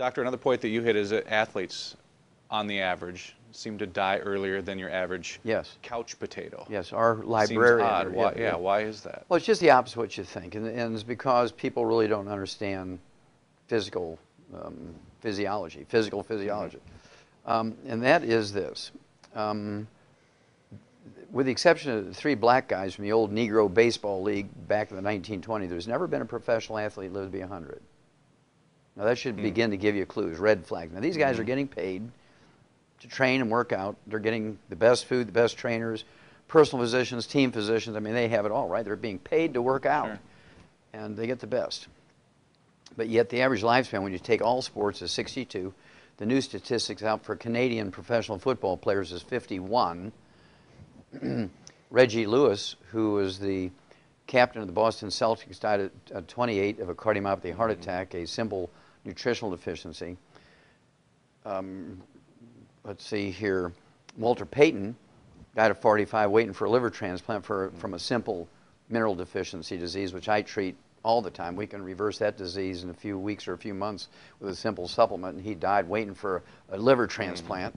Doctor, another point that you hit is that athletes, on the average, seem to die earlier than your average Yes. couch potato. Yes, our librarian. Seems odd. Why, yeah. why is that? Well, it's just the opposite of what you think, and it's because people really don't understand physical physiology. And that is this. With the exception of the 3 black guys from the old Negro Baseball League back in the 1920s, there's never been a professional athlete lived to be 100. Now that should begin to give you clues, red flags. Now these guys are getting paid to train and work out. They're getting the best food, the best trainers, personal physicians, team physicians. I mean, they have it all, right? They're being paid to work out, and they get the best. But yet the average lifespan, when you take all sports, is 62. The new statistics out for Canadian professional football players is 51. Reggie Lewis, who was the captain of the Boston Celtics, died at 28 of a cardiomyopathy heart attack, a simple nutritional deficiency. Let's see here. Walter Payton died at 45 waiting for a liver transplant from a simple mineral deficiency disease, which I treat all the time. We can reverse that disease in a few weeks or a few months with a simple supplement, and he died waiting for a liver transplant.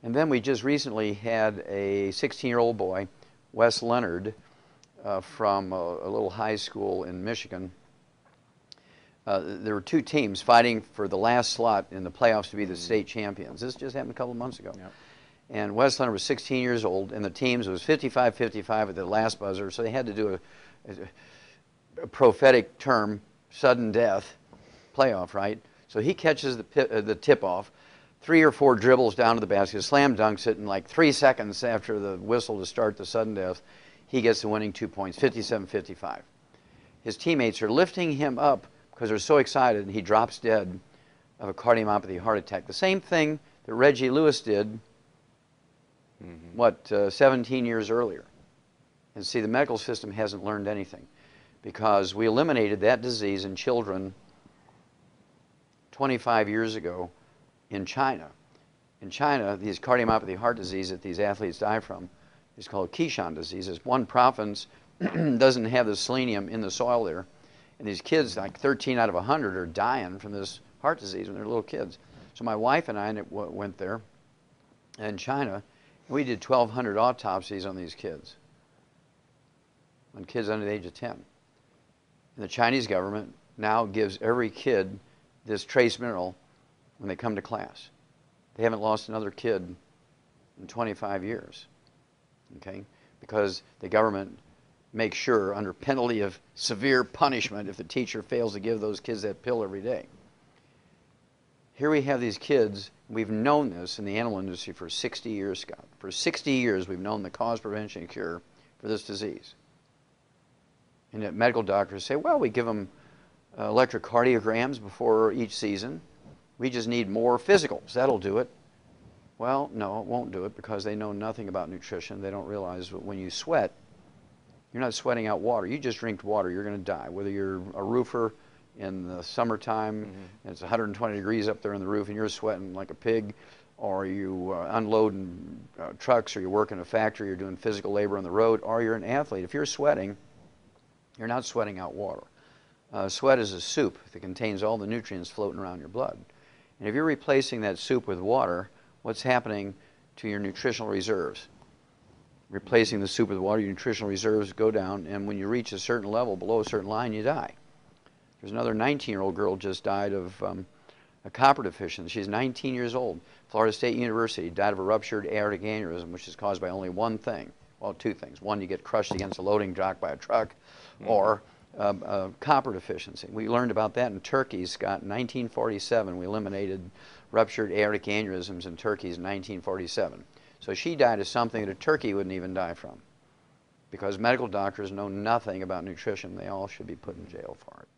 And then we just recently had a 16-year-old boy, Wes Leonard, from a little high school in Michigan. There were 2 teams fighting for the last slot in the playoffs to be the state champions. This just happened a couple of months ago. Yep. And Wes Leonard was 16 years old, and the teams was 55-55 at the last buzzer, so they had to do a prophetic term, sudden death, playoff, right? So he catches the tip-off, 3 or 4 dribbles down to the basket, slam dunks it in like 3 seconds after the whistle to start the sudden death. He gets the winning 2 points, 57-55. His teammates are lifting him up because they're so excited, and he drops dead of a cardiomyopathy heart attack. The same thing that Reggie Lewis did, 17 years earlier. And see, the medical system hasn't learned anything because we eliminated that disease in children 25 years ago in China. In China, these cardiomyopathy heart disease that these athletes die from is called Keishan disease. It's one province doesn't have the selenium in the soil there. And these kids, like 13 out of 100, are dying from this heart disease when they're little kids. So my wife and I went there in China, and we did 1,200 autopsies on these kids, on kids under the age of 10. And the Chinese government now gives every kid this trace mineral when they come to class. They haven't lost another kid in 25 years, okay? Because the government make sure, under penalty of severe punishment, if the teacher fails to give those kids that pill every day. Here we have these kids. We've known this in the animal industry for 60 years, Scott. For 60 years, we've known the cause, prevention, and cure for this disease. And yet medical doctors say, well, we give them electrocardiograms before each season. We just need more physicals. That'll do it. Well, no, it won't do it because they know nothing about nutrition. They don't realize that when you sweat, you're not sweating out water. You just drink water, you're going to die. Whether you're a roofer in the summertime and it's 120 degrees up there on the roof and you're sweating like a pig, or you unloading trucks, or you work in a factory, you're doing physical labor on the road, or you're an athlete. If you're sweating, you're not sweating out water. Sweat is a soup that contains all the nutrients floating around your blood. And if you're replacing that soup with water, what's happening to your nutritional reserves? Replacing the soup with water, your nutritional reserves go down, and when you reach a certain level, below a certain line, you die. There's another 19-year-old girl just died of a copper deficiency. She's 19 years old. Florida State University, died of a ruptured aortic aneurysm, which is caused by only one thing. Well, 2 things. One, you get crushed against a loading dock by a truck, or copper deficiency. We learned about that in Turkey, Scott, in 1947. We eliminated ruptured aortic aneurysms in turkeys in 1947. So she died of something that a turkey wouldn't even die from. Because medical doctors know nothing about nutrition, they all should be put in jail for it.